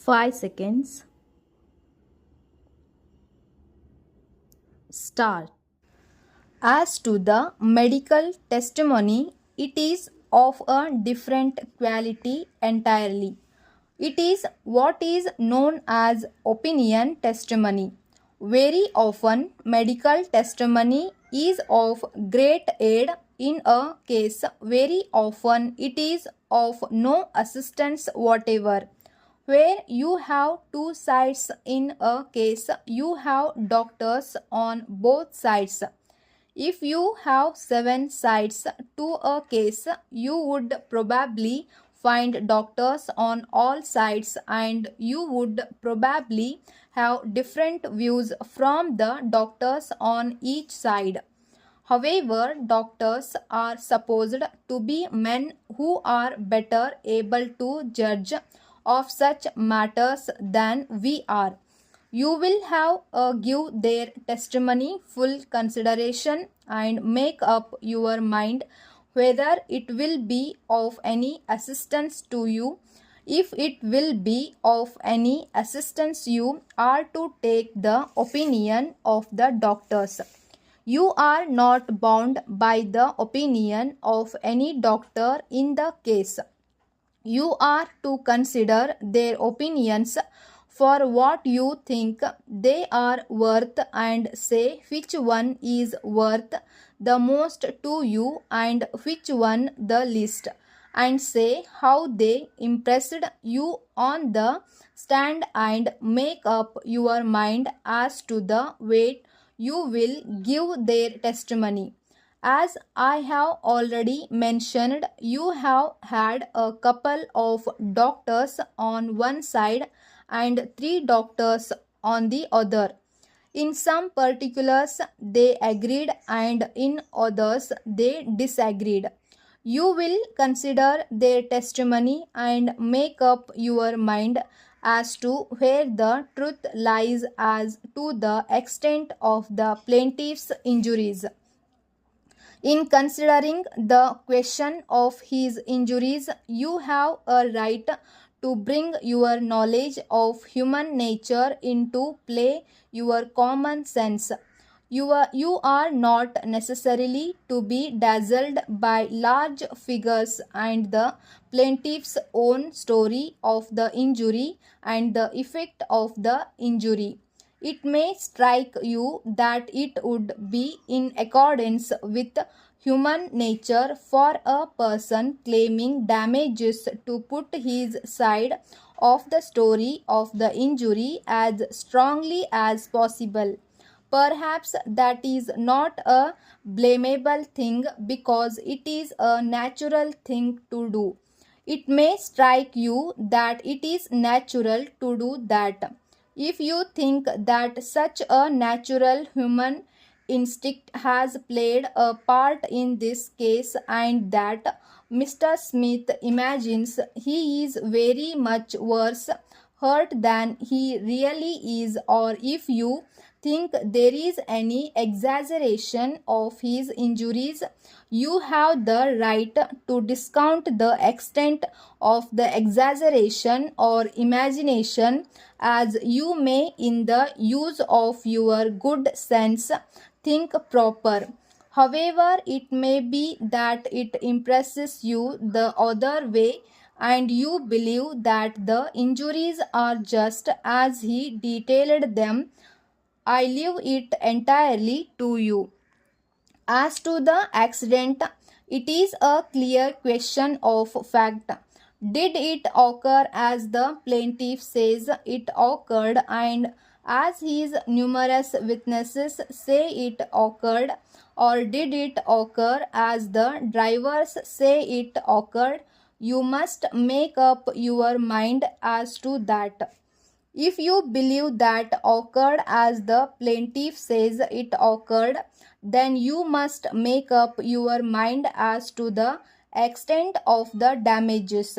5 seconds. Start. As to the medical testimony, it is of a different quality entirely. It is what is known as opinion testimony. Very often, medical testimony is of great aid in a case. Very often, it is of no assistance whatever. Where you have two sides in a case, you have doctors on both sides. If you have 7 sides to a case, you would probably find doctors on all sides and you would probably have different views from the doctors on each side. However, doctors are supposed to be men who are better able to judge of such matters than we are. You will have give their testimony full consideration and make up your mind whether it will be of any assistance to you. If it will be of any assistance, you are to take the opinion of the doctors. You are not bound by the opinion of any doctor in the case. You are to consider their opinions for what you think they are worth and say which one is worth the most to you and which one the least, and say how they impressed you on the stand and make up your mind as to the weight you will give their testimony. As I have already mentioned, you have had a couple of doctors on one side and 3 doctors on the other. In some particulars they agreed and in others they disagreed. You will consider their testimony and make up your mind as to where the truth lies as to the extent of the plaintiff's injuries. In considering the question of his injuries, you have a right to bring your knowledge of human nature into play, your common sense. You are not necessarily to be dazzled by large figures and the plaintiff's own story of the injury and the effect of the injury. It may strike you that it would be in accordance with human nature for a person claiming damages to put his side of the story of the injury as strongly as possible. Perhaps that is not a blamable thing because it is a natural thing to do. It may strike you that it is natural to do that. If you think that such a natural human instinct has played a part in this case and that Mr. Smith imagines he is very much worse hurt than he really is, or if you think there is any exaggeration of his injuries, you have the right to discount the extent of the exaggeration or imagination as you may in the use of your good sense think proper. However, it may be that it impresses you the other way and you believe that the injuries are just as he detailed them. I leave it entirely to you. As to the accident, it is a clear question of fact. Did it occur as the plaintiff says it occurred and as his numerous witnesses say it occurred, or did it occur as the drivers say it occurred? You must make up your mind as to that. If you believe that occurred as the plaintiff says it occurred, then you must make up your mind as to the extent of the damages.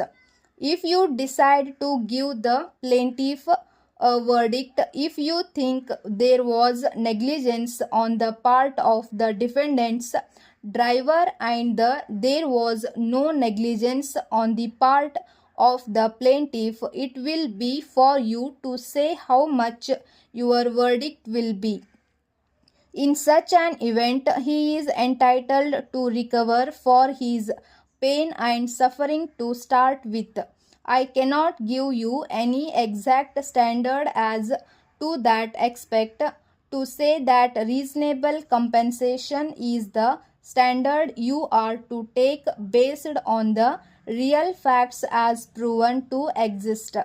If you decide to give the plaintiff a verdict, if you think there was negligence on the part of the defendant's driver and there was no negligence on the part of the plaintiff, it will be for you to say how much your verdict will be. In such an event, he is entitled to recover for his pain and suffering to start with. I cannot give you any exact standard as to that aspect. To say that reasonable compensation is the standard you are to take based on the real facts as proven to exist.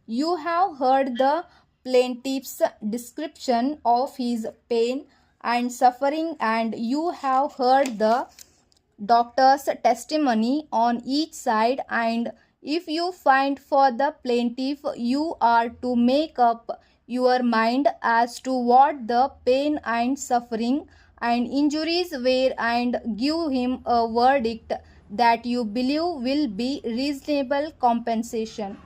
You have heard the plaintiff's description of his pain and suffering, and you have heard the doctor's testimony on each side, and if you find for the plaintiff, you are to make up your mind as to what the pain and suffering and injuries were and give him a verdict that you believe will be reasonable compensation.